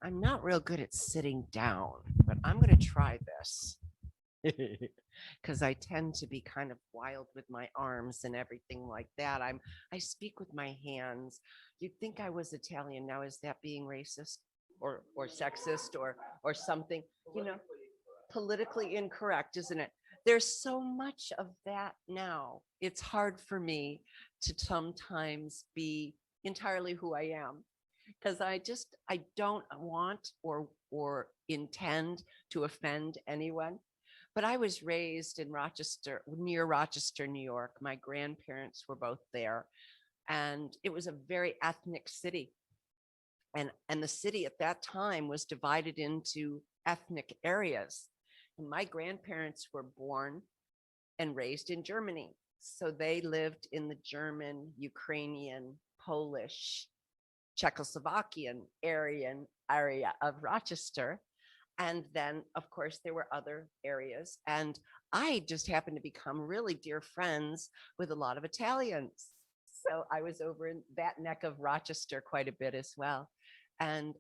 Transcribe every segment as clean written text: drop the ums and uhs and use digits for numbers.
I'm not real good at sitting down, but I'm going to try this because I tend to be kind of wild with my arms and everything like that. I speak with my hands. You'd think I was Italian. Now, is that being racist or sexist or something? You know, politically incorrect, isn't it? There's so much of that now. It's hard for me to sometimes be entirely who I am because I don't want or intend to offend anyone. But I was raised in Rochester, near Rochester, New York. My grandparents were both there, and it was a very ethnic city. And the city at that time was divided into ethnic areas. And my grandparents were born and raised in Germany. So they lived in the German, Ukrainian, Polish, Czechoslovakian area of Rochester. And then, of course, there were other areas. And I just happened to become really dear friends with a lot of Italians. So I was over in that neck of Rochester quite a bit as well. And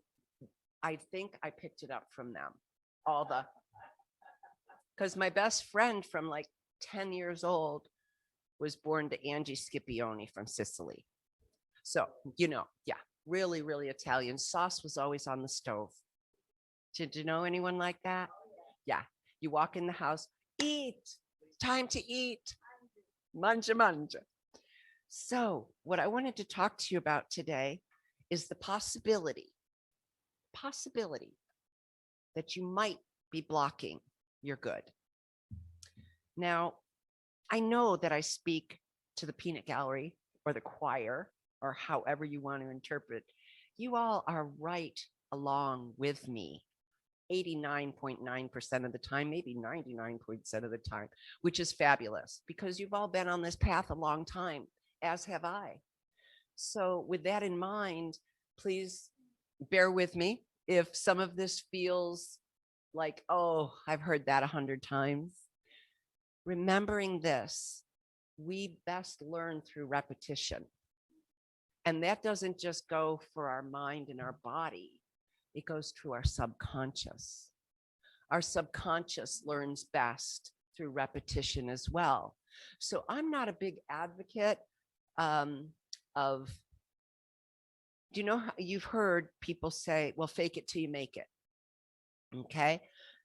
I think I picked it up from them. All the, because my best friend from like 10 years old was born to Angie Scipione from Sicily. So, yeah, really, really Italian. Sauce was always on the stove. Did you know anyone like that? Yeah. You walk in the house, eat, time to eat, manja manja. So, what I wanted to talk to you about today is the possibility that you might be blocking your good. Now, I know that I speak to the peanut gallery or the choir or however you want to interpret. You all are right along with me 89.9% of the time, maybe 99% of the time, which is fabulous because you've all been on this path a long time, as have I. So, with that in mind, please bear with me if some of this feels like, oh, I've heard that 100 times. Remembering this, we best learn through repetition. And that doesn't just go for our mind and our body, it goes through our subconscious. Our subconscious learns best through repetition as well. So I'm not a big advocate of, do you know how you've heard people say, well, fake it till you make it. Okay.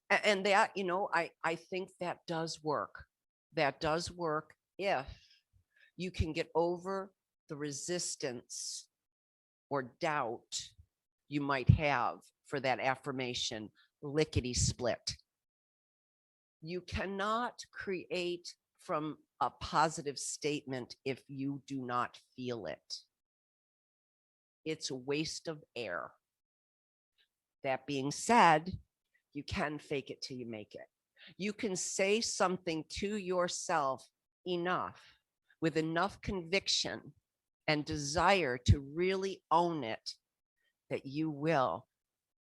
And that, I think that does work. That does work if you can get over the resistance or doubt you might have for that affirmation, lickety split. You cannot create from a positive statement if you do not feel it. It's a waste of air. That being said, you can fake it till you make it. You can say something to yourself enough with enough conviction and desire to really own it that you will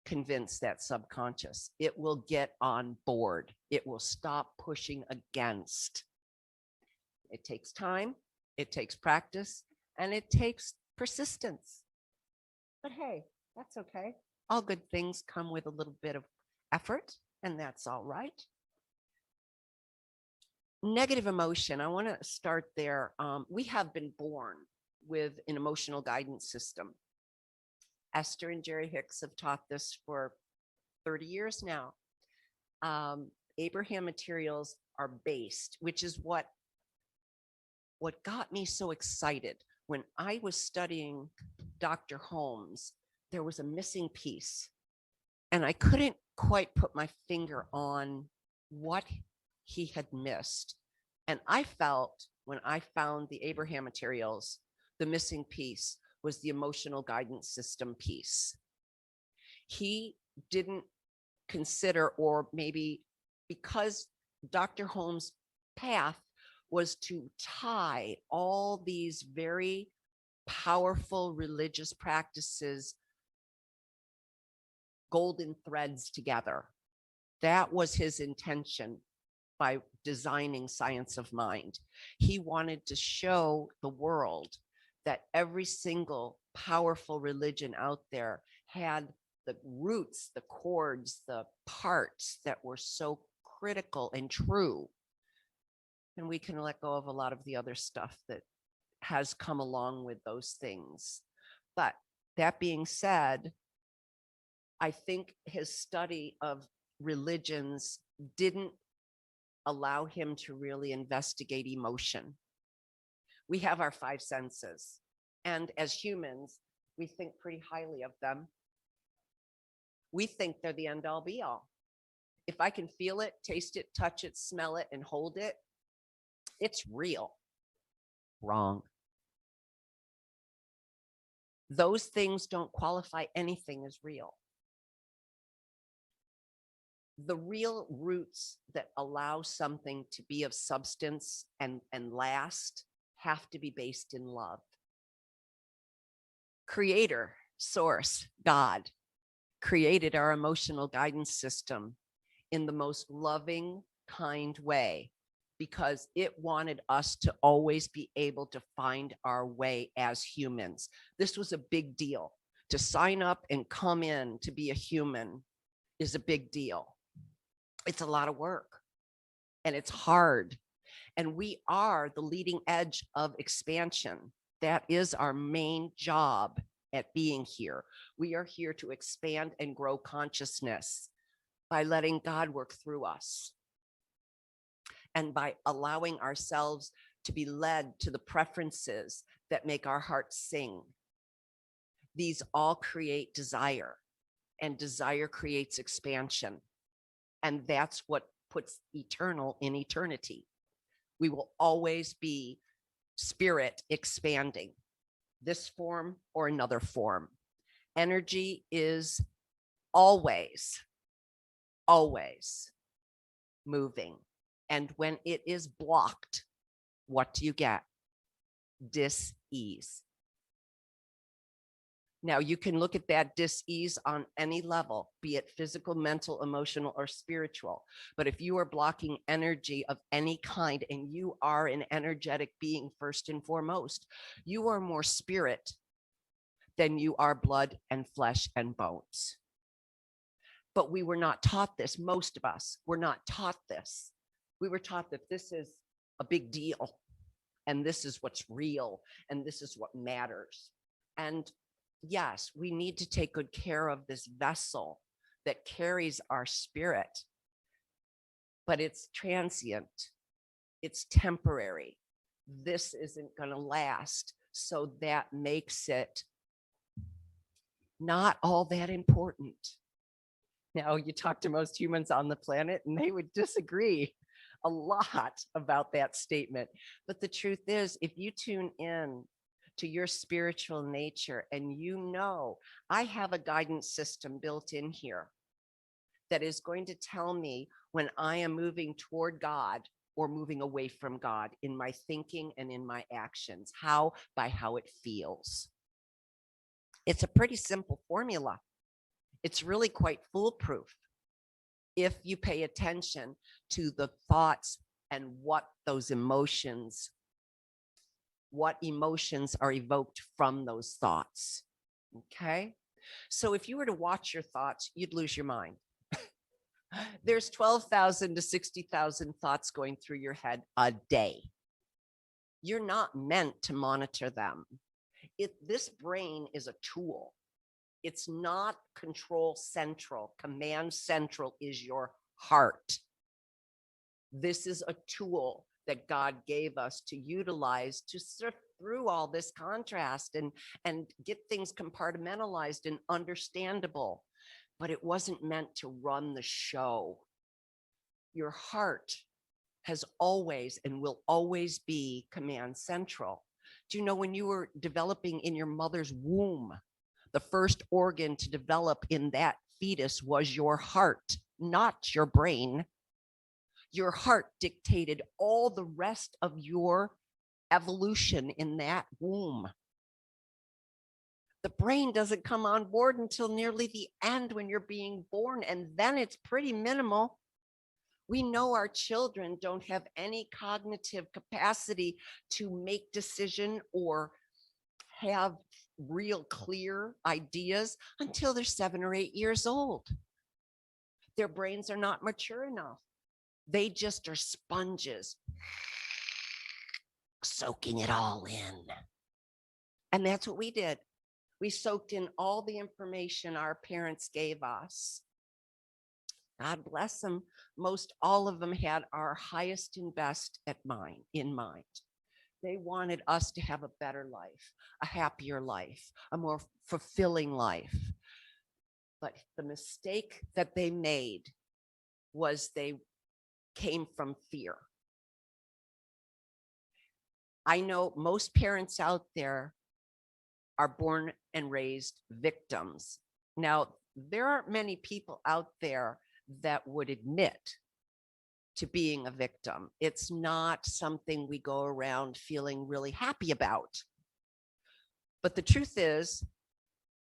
convince that subconscious. It will get on board. It will stop pushing against. It takes time, it takes practice, and it takes persistence. But hey, that's okay. All good things come with a little bit of effort, and that's all right. Negative emotion, I want to start there. We have been born with an emotional guidance system. Esther and Jerry Hicks have taught this for 30 years now. Abraham materials are based, which is what got me so excited. When I was studying Dr. Holmes, there was a missing piece, and I couldn't quite put my finger on what he had missed. And I felt when I found the Abraham materials, the missing piece was the emotional guidance system piece. He didn't consider, or maybe because Dr. Holmes' path was to tie all these very powerful religious practices, golden threads together. That was his intention by designing Science of Mind. He wanted to show the world that every single powerful religion out there had the roots, the chords, the parts that were so critical and true. And we can let go of a lot of the other stuff that has come along with those things. But that being said, I think his study of religions didn't allow him to really investigate emotion. We have our five senses, and as humans, we think pretty highly of them. We think they're the end all be all. If I can feel it, taste it, touch it, smell it, and hold it, it's real. Wrong. Those things don't qualify anything as real. The real roots that allow something to be of substance and last have to be based in love. Creator, source, God, created our emotional guidance system in the most loving, kind way, because it wanted us to always be able to find our way as humans. This was a big deal. To sign up and come in to be a human is a big deal. It's a lot of work, and it's hard. And we are the leading edge of expansion. That is our main job at being here. We are here to expand and grow consciousness by letting God work through us, and by allowing ourselves to be led to the preferences that make our hearts sing. These all create desire, and desire creates expansion. And that's what puts eternal in eternity. We will always be spirit expanding, this form or another form. Energy is always, always moving. And when it is blocked, what do you get? Dis-ease. Now, you can look at that dis-ease on any level, be it physical, mental, emotional, or spiritual. But if you are blocking energy of any kind, and you are an energetic being first and foremost, you are more spirit than you are blood and flesh and bones. But we were not taught this. Most of us were not taught this. We were taught that this is a big deal, and this is what's real, and this is what matters. And yes, we need to take good care of this vessel that carries our spirit, but it's transient. It's temporary. This isn't going to last. So that makes it not all that important. Now, you talk to most humans on the planet, and they would disagree a lot about that statement. But the truth is, if you tune in to your spiritual nature, and you know, I have a guidance system built in here that is going to tell me when I am moving toward God or moving away from God in my thinking and in my actions. How? By how it feels. It's a pretty simple formula. It's really quite foolproof if you pay attention to the thoughts and what emotions are evoked from those thoughts. Okay? So if you were to watch your thoughts, you'd lose your mind. There's 12,000 to 60,000 thoughts going through your head a day. You're not meant to monitor them. This brain is a tool. It's not control central. Command central is your heart. This is a tool that God gave us to utilize to sift through all this contrast and get things compartmentalized and understandable. But it wasn't meant to run the show. Your heart has always and will always be command central. Do you know when you were developing in your mother's womb, the first organ to develop in that fetus was your heart, not your brain. Your heart dictated all the rest of your evolution in that womb. The brain doesn't come on board until nearly the end when you're being born, and then it's pretty minimal. We know our children don't have any cognitive capacity to make decision or have real clear ideas until they're 7 or 8 years old. Their brains are not mature enough. They just are sponges, soaking it all in. And that's what we did. We soaked in all the information our parents gave us. God bless them. Most all of them had our highest and best in mind. They wanted us to have a better life, a happier life, a more fulfilling life. But the mistake that they made was they came from fear. I know most parents out there are born and raised victims. Now, there aren't many people out there that would admit to being a victim. It's not something we go around feeling really happy about. But the truth is,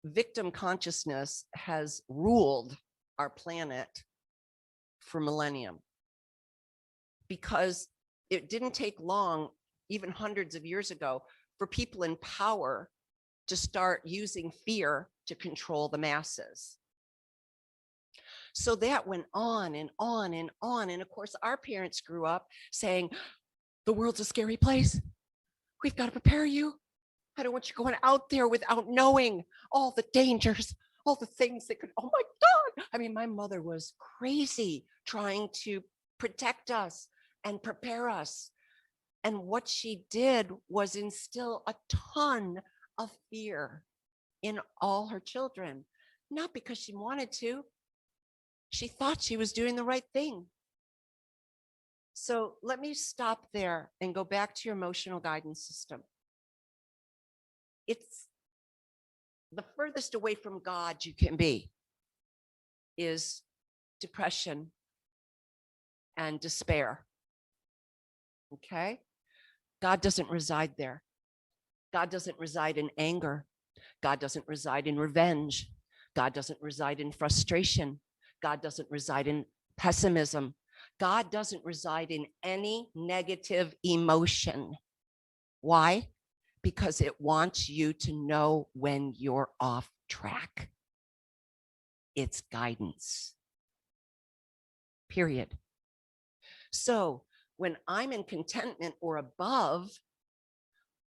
victim consciousness has ruled our planet for millennium, because it didn't take long, even hundreds of years ago, for people in power to start using fear to control the masses. So that went on and on and on. And of course, our parents grew up saying, the world's a scary place. We've got to prepare you. I don't want you going out there without knowing all the dangers, all the things that could, oh my God. I mean, my mother was crazy trying to protect us and prepare us. And what she did was instill a ton of fear in all her children, not because she wanted to. She thought she was doing the right thing. So let me stop there and go back to your emotional guidance system. It's the furthest away from God you can be is depression and despair. Okay? God doesn't reside there. God doesn't reside in anger. God doesn't reside in revenge. God doesn't reside in frustration. God doesn't reside in pessimism. God doesn't reside in any negative emotion. Why? Because it wants you to know when you're off track. It's guidance. Period. So when I'm in contentment or above,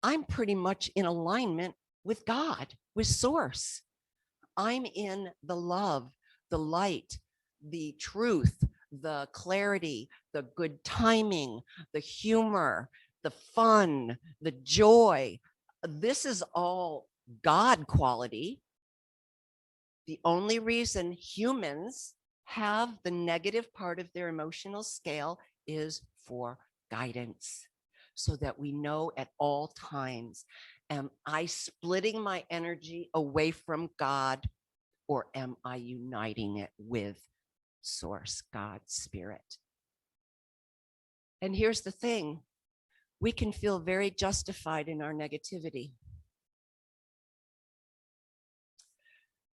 I'm pretty much in alignment with God, with Source. I'm in the love, the light, the truth, the clarity, the good timing, the humor, the fun, the joy. This is all God quality. The only reason humans have the negative part of their emotional scale is for guidance, so that we know at all times, am I splitting my energy away from God, or am I uniting it with Source, God, Spirit? And here's the thing, we can feel very justified in our negativity.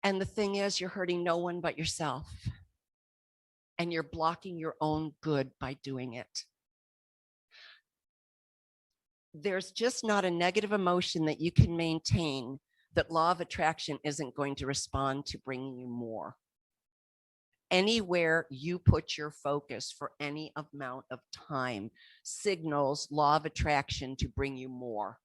And the thing is, you're hurting no one but yourself. And you're blocking your own good by doing it. There's just not a negative emotion that you can maintain that law of attraction isn't going to respond to bringing you more. Anywhere you put your focus for any amount of time signals law of attraction to bring you more.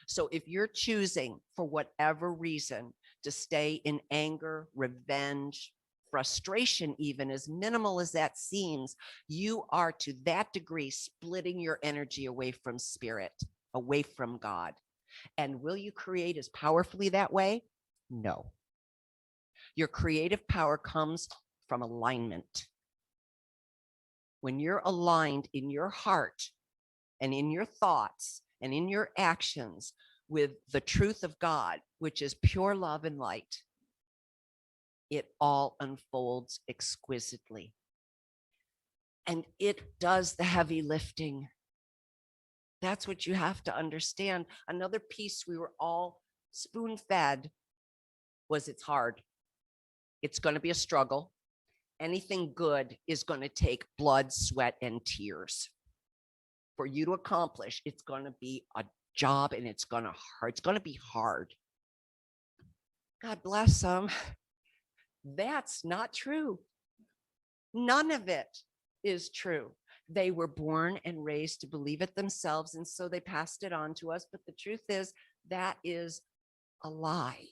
So if you're choosing, for whatever reason, to stay in anger, revenge, frustration, even as minimal as that seems, you are to that degree splitting your energy away from Spirit, away from God. And will you create as powerfully that way? No. Your creative power comes from alignment. When you're aligned in your heart and in your thoughts and in your actions with the truth of God, which is pure love and light, it all unfolds exquisitely. And it does the heavy lifting. That's what you have to understand. Another piece we were all spoon-fed was it's hard. It's going to be a struggle. Anything good is going to take blood, sweat, and tears. For you to accomplish, it's going to be a job and it's going to be hard. God bless them. That's not true. None of it is true. They were born and raised to believe it themselves, and so they passed it on to us. But the truth is, that is a lie.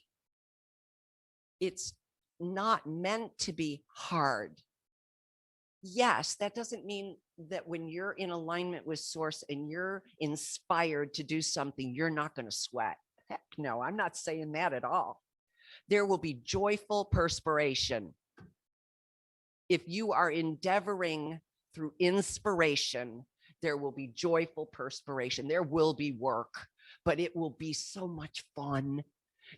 It's not meant to be hard. Yes, that doesn't mean that when you're in alignment with source and you're inspired to do something, you're not going to sweat. Heck no, I'm not saying that at all. There will be joyful perspiration. If you are endeavoring through inspiration, there will be joyful perspiration. There will be work, but it will be so much fun.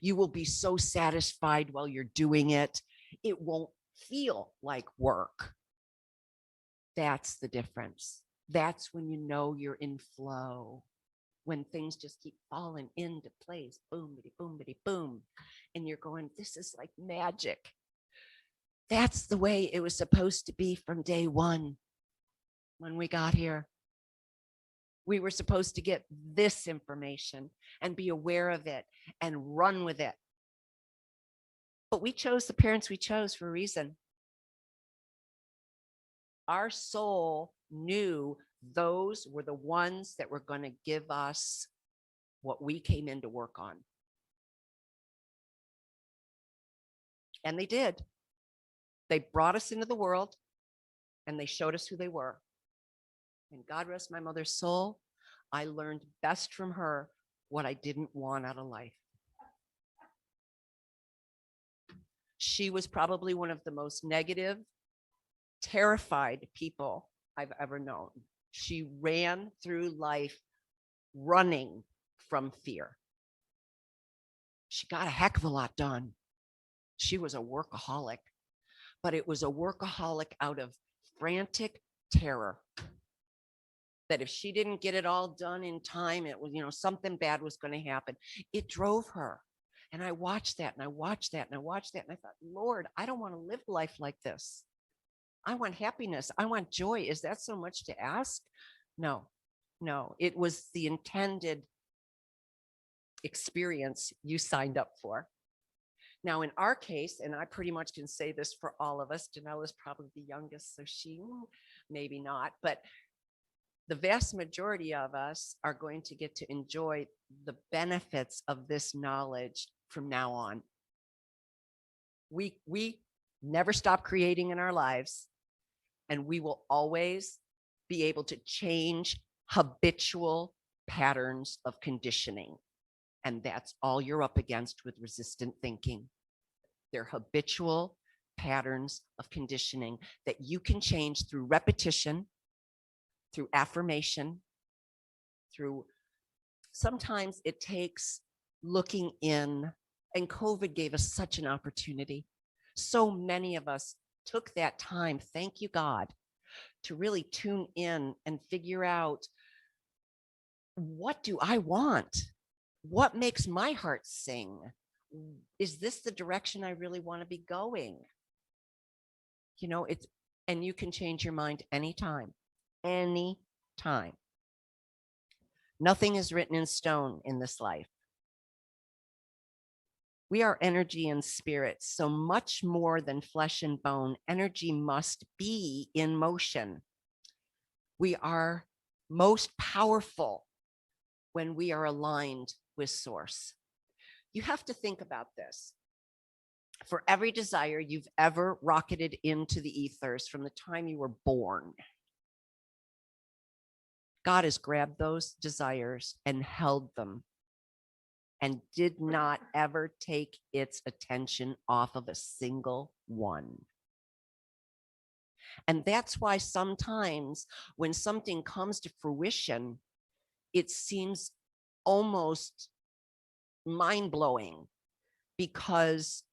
You will be so satisfied while you're doing it. It won't feel like work. That's the difference. That's when you know you're in flow, when things just keep falling into place, boom, bitty, boom, bitty, boom. And you're going, this is like magic. That's the way it was supposed to be from day one when we got here. We were supposed to get this information and be aware of it and run with it. But we chose the parents we chose for a reason. Our soul knew those were the ones that were going to give us what we came in to work on. And they did. They brought us into the world and they showed us who they were. And God rest my mother's soul, I learned best from her what I didn't want out of life. She was probably one of the most negative, terrified people I've ever known. She ran through life running from fear. She got a heck of a lot done. She was a workaholic, but it was a workaholic out of frantic terror that if she didn't get it all done in time, it was, something bad was going to happen. It drove her. And I watched that and I watched that and I watched that. And I thought, Lord, I don't want to live life like this. I want happiness. I want joy. Is that so much to ask? No. It was the intended experience you signed up for. Now, in our case, and I pretty much can say this for all of us, Janelle is probably the youngest, so she maybe not, but the vast majority of us are going to get to enjoy the benefits of this knowledge from now on. We never stop creating in our lives, and we will always be able to change habitual patterns of conditioning. And that's all you're up against with resistant thinking. They're habitual patterns of conditioning that you can change through repetition, through affirmation, through sometimes it takes looking in. And COVID gave us such an opportunity. So many of us took that time, thank you God, to really tune in and figure out, what do I want? What makes my heart sing? Is this the direction I really want to be going? And you can change your mind anytime. Nothing is written in stone in this life. We are energy and spirit, so much more than flesh and bone. Energy must be in motion. We are most powerful when we are aligned with source. You have to think about this. For every desire you've ever rocketed into the ethers from the time you were born, God has grabbed those desires and held them and did not ever take its attention off of a single one. And that's why sometimes when something comes to fruition, it seems almost mind-blowing because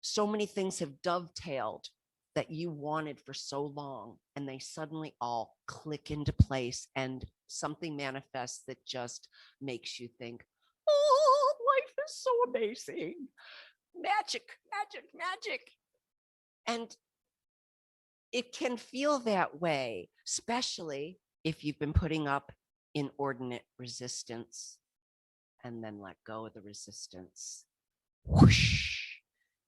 so many things have dovetailed that you wanted for so long, and they suddenly all click into place and something manifests that just makes you think, oh, life is so amazing. Magic. And it can feel that way, especially if you've been putting up inordinate resistance and then let go of the resistance. Whoosh,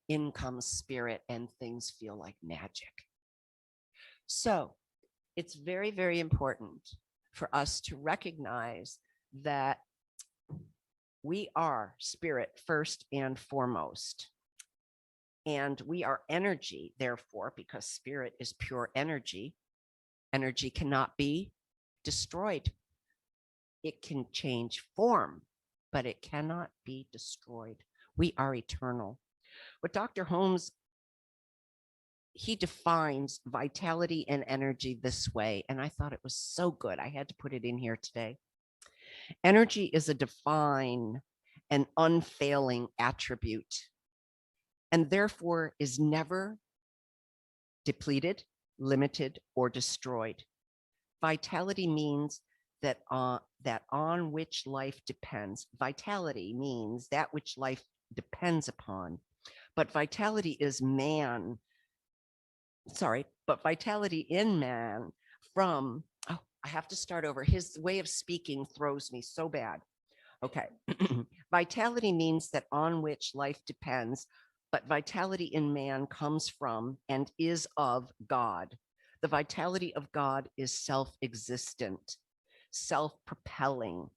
in comes spirit, and things feel like magic. So it's very, very important for us to recognize that we are spirit first and foremost. And we are energy, therefore, because spirit is pure energy. Energy cannot be destroyed. It can change form, but it cannot be destroyed. We are eternal. What Dr. Holmes, he defines vitality and energy this way, and I thought it was so good. I had to put it in here today. Energy is a divine and unfailing attribute, and therefore is never depleted, limited, or destroyed. Vitality means that on which life depends. Vitality means that which life depends upon. But vitality is man. But vitality in man from, oh, I have to start over. His way of speaking throws me so bad. Okay. Vitality means that on which life depends, but vitality in man comes from and is of God. The vitality of God is self-existent, self-propelling.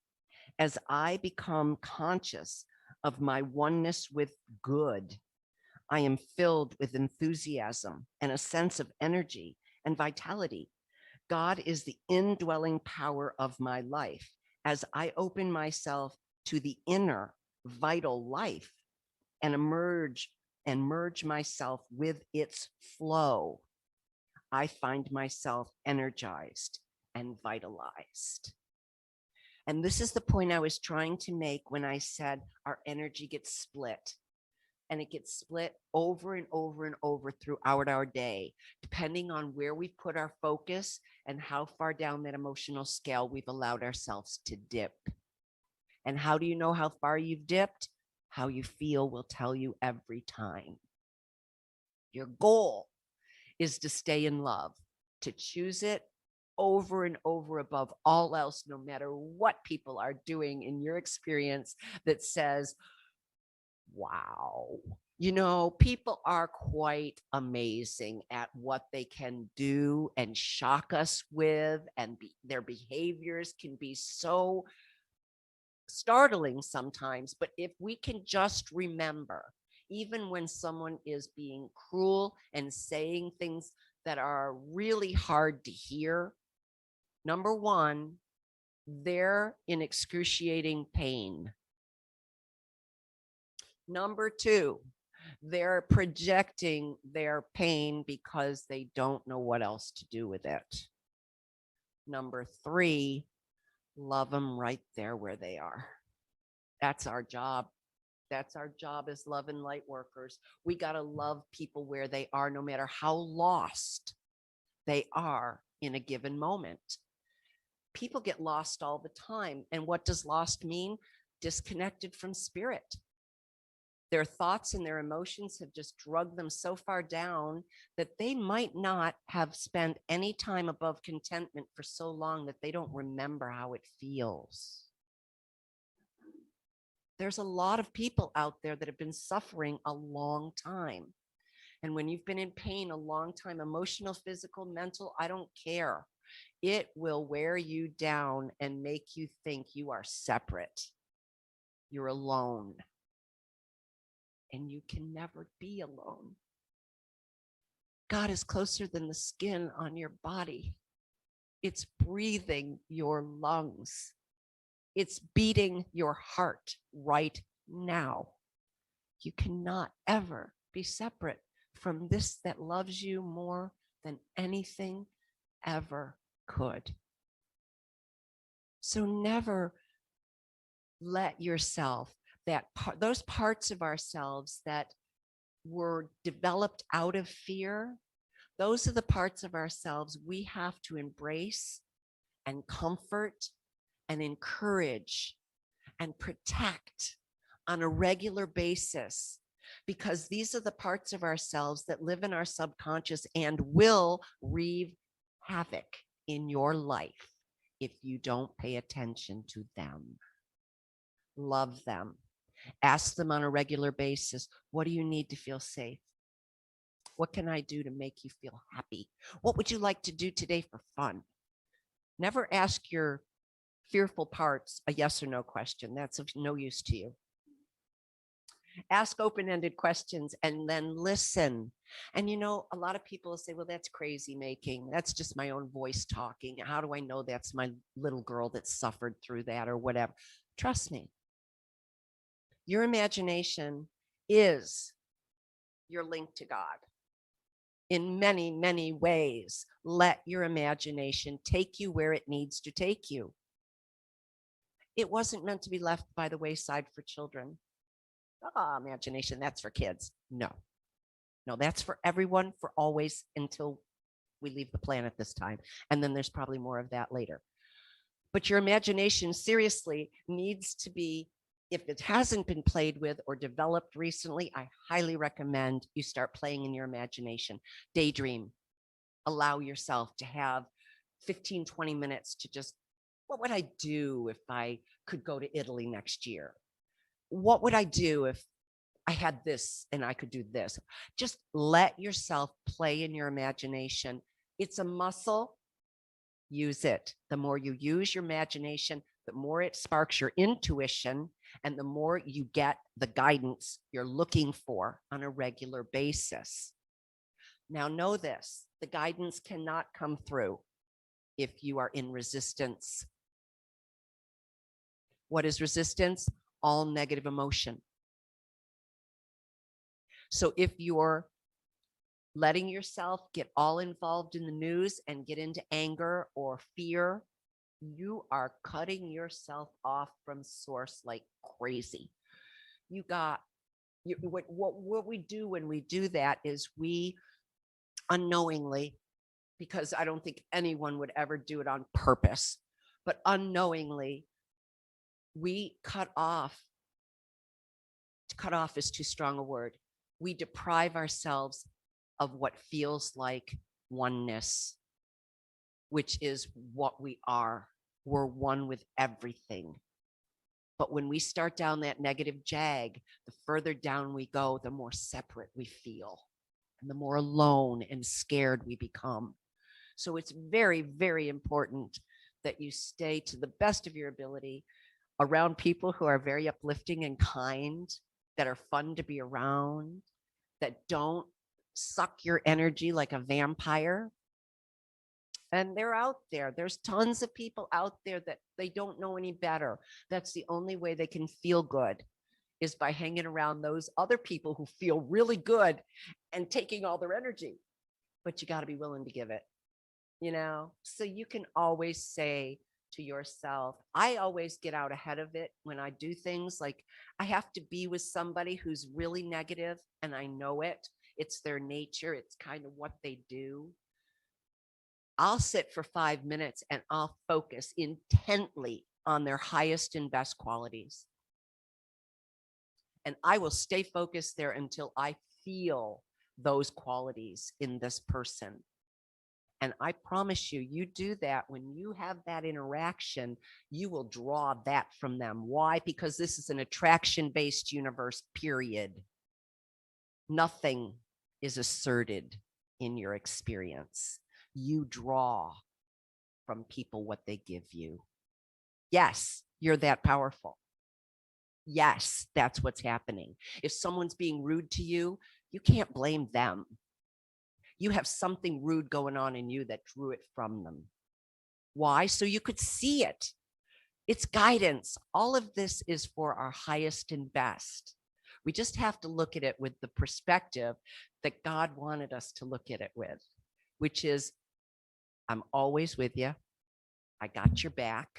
As I become conscious of my oneness with good, I am filled with enthusiasm and a sense of energy and vitality. God is the indwelling power of my life. As I open myself to the inner vital life and merge myself with its flow, I find myself energized and vitalized. And this is the point I was trying to make when I said our energy gets split. And it gets split over and over and over throughout our day, depending on where we put our focus and how far down that emotional scale we've allowed ourselves to dip. And how do you know how far you've dipped? How you feel will tell you every time. Your goal is to stay in love, to choose it over and over above all else, no matter what people are doing in your experience that says, wow. You know, people are quite amazing at what they can do and shock us with, and their behaviors can be so startling sometimes. But if we can just remember, even when someone is being cruel and saying things that are really hard to hear, number one, they're in excruciating pain. Number two, they're projecting their pain because they don't know what else to do with it. Number three, love them right there where they are. That's our job. That's our job as love and light workers. We got to love people where they are, no matter how lost they are in a given moment. People get lost all the time. And what does lost mean? Disconnected from spirit. Their thoughts and their emotions have just drugged them so far down that they might not have spent any time above contentment for so long that they don't remember how it feels. There's a lot of people out there that have been suffering a long time. And when you've been in pain a long time, emotional, physical, mental, I don't care. It will wear you down and make you think you are separate. You're alone. And you can never be alone. God is closer than the skin on your body. It's breathing your lungs. It's beating your heart right now. You cannot ever be separate from this that loves you more than anything ever could. So never let yourself, those parts of ourselves that were developed out of fear, those are the parts of ourselves we have to embrace and comfort and encourage and protect on a regular basis, because these are the parts of ourselves that live in our subconscious and will wreak havoc in your life if you don't pay attention to them. Love them. Ask them on a regular basis, what do you need to feel safe? What can I do to make you feel happy? What would you like to do today for fun? Never ask your fearful parts a yes or no question. That's of no use to you. Ask open-ended questions and then listen. And a lot of people say, well, that's crazy making. That's just my own voice talking. How do I know that's my little girl that suffered through that or whatever? Trust me. Your imagination is your link to God in many, many ways. Let your imagination take you where it needs to take you. It wasn't meant to be left by the wayside for children. Imagination, that's for kids. No, that's for everyone, for always, until we leave the planet this time. And then there's probably more of that later. But your imagination seriously needs to be, if it hasn't been played with or developed recently, I highly recommend you start playing in your imagination. Daydream. Allow yourself to have 15, 20 minutes to just, what would I do if I could go to Italy next year? What would I do if I had this and I could do this? Just let yourself play in your imagination. It's a muscle. Use it. The more you use your imagination, the more it sparks your intuition, and the more you get the guidance you're looking for on a regular basis. Now, know this, the guidance cannot come through if you are in resistance. What is resistance? All negative emotion. So if you're letting yourself get all involved in the news and get into anger or fear, you are cutting yourself off from source like crazy. What we do when we do that is we unknowingly, because I don't think anyone would ever do it on purpose, but unknowingly, we cut off. Cut off is too strong a word. We deprive ourselves of what feels like oneness, which is what we are. We're one with everything. But when we start down that negative jag, the further down we go, the more separate we feel, and the more alone and scared we become. So it's very, very important that you stay, to the best of your ability, around people who are very uplifting and kind, that are fun to be around, that don't suck your energy like a vampire. And they're out there. There's tons of people out there that they don't know any better. That's the only way they can feel good, is by hanging around those other people who feel really good and taking all their energy. But you got to be willing to give it, So you can always say to yourself, I always get out ahead of it when I do things. Like, I have to be with somebody who's really negative, and I know it. It's their nature. It's kind of what they do. I'll sit for 5 minutes and I'll focus intently on their highest and best qualities. And I will stay focused there until I feel those qualities in this person. And I promise you, you do that, when you have that interaction, you will draw that from them. Why? Because this is an attraction-based universe, period. Nothing is asserted in your experience. You draw from people what they give you. Yes, you're that powerful. Yes, that's what's happening. If someone's being rude to you, you can't blame them. You have something rude going on in you that drew it from them. Why? So you could see it. It's guidance. All of this is for our highest and best. We just have to look at it with the perspective that God wanted us to look at it with, which is, I'm always with you. I got your back.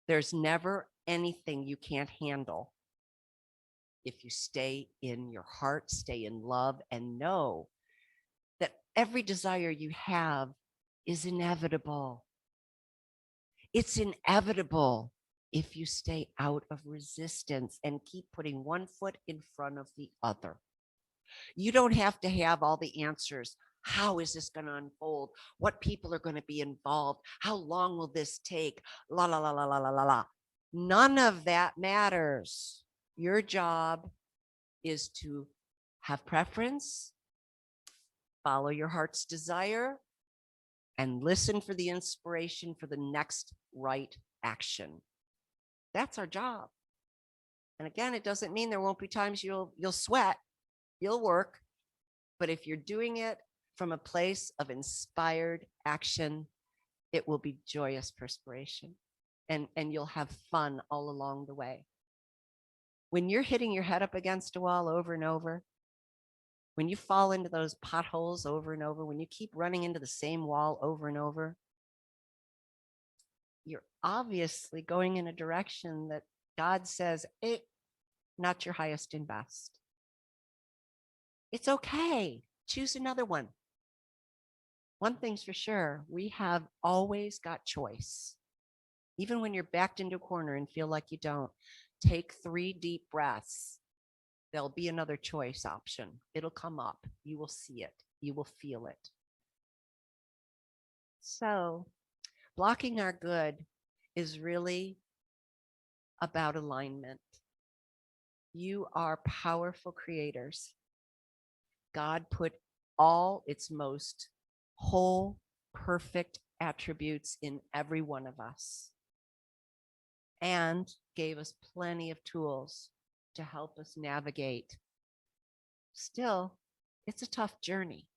There's never anything you can't handle if you stay in your heart, stay in love, and know that every desire you have is inevitable. It's inevitable if you stay out of resistance and keep putting one foot in front of the other. You don't have to have all the answers. How is this going to unfold? What people are going to be involved? How long will this take? La, la, la, la, la, la, la, la. None of that matters. Your job is to have preference, follow your heart's desire, and listen for the inspiration for the next right action. That's our job. And again, it doesn't mean there won't be times you'll sweat, you'll work, but if you're doing it from a place of inspired action, it will be joyous perspiration, and you'll have fun all along the way. When you're hitting your head up against a wall over and over, when you fall into those potholes over and over, when you keep running into the same wall over and over, you're obviously going in a direction that God says, not your highest and best. It's okay. Choose another one. One thing's for sure, we have always got choice. Even when you're backed into a corner and feel like you don't, take 3 deep breaths. There'll be another choice option. It'll come up. You will see it. You will feel it. So, blocking our good is really about alignment. You are powerful creators. God put all its most whole, perfect attributes in every one of us, and gave us plenty of tools to help us navigate. Still, it's a tough journey.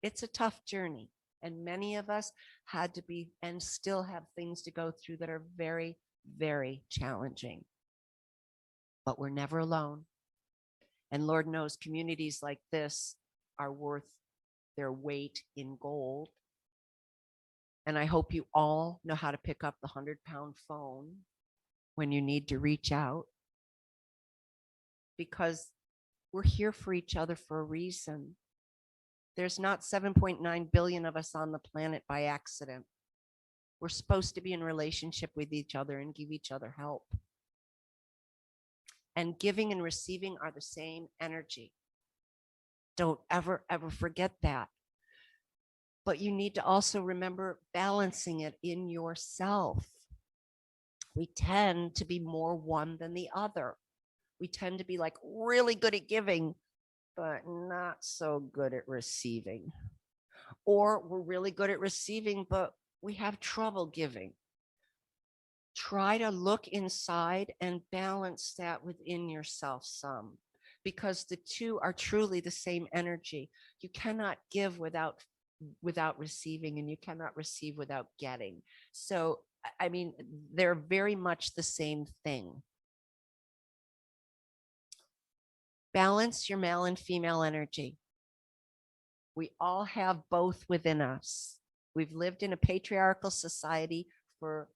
It's a tough journey. And many of us had to be and still have things to go through that are very, very challenging. But we're never alone. And Lord knows communities like this are worth their weight in gold. And I hope you all know how to pick up the 100-pound phone when you need to reach out, because we're here for each other for a reason. There's not 7.9 billion of us on the planet by accident. We're supposed to be in relationship with each other and give each other help. And giving and receiving are the same energy. Don't ever, ever forget that. But you need to also remember balancing it in yourself. We tend to be more one than the other. We tend to be like really good at giving, but not so good at receiving. Or we're really good at receiving, but we have trouble giving. Try to look inside and balance that within yourself some, because the two are truly the same energy. You cannot give without receiving, and you cannot receive without getting. So, I mean, they're very much the same thing. Balance your male and female energy. We all have both within us. We've lived in a patriarchal society for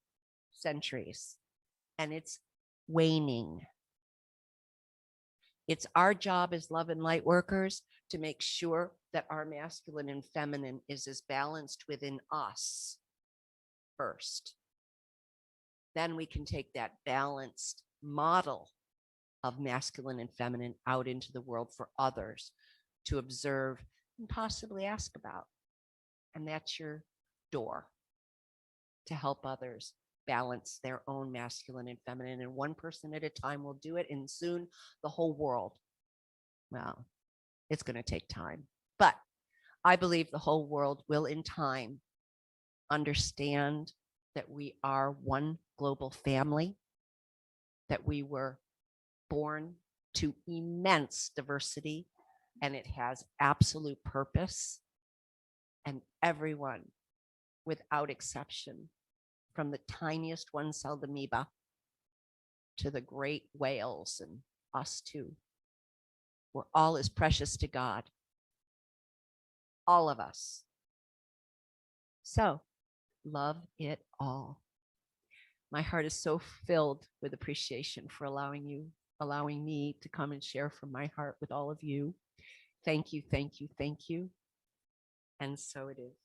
centuries, and it's waning. It's our job as love and light workers to make sure that our masculine and feminine is as balanced within us first. Then we can take that balanced model of masculine and feminine out into the world for others to observe and possibly ask about. And that's your door to help others balance their own masculine and feminine. And one person at a time will do it, and soon the whole world. Well, it's going to take time. But I believe the whole world will in time understand that we are one global family, that we were born to immense diversity, and it has absolute purpose. And everyone, without exception, from the tiniest one-celled amoeba to the great whales and us too, we're all as precious to God. All of us. So, love it all. My heart is so filled with appreciation for allowing me to come and share from my heart with all of you. Thank you, thank you, thank you. And so it is.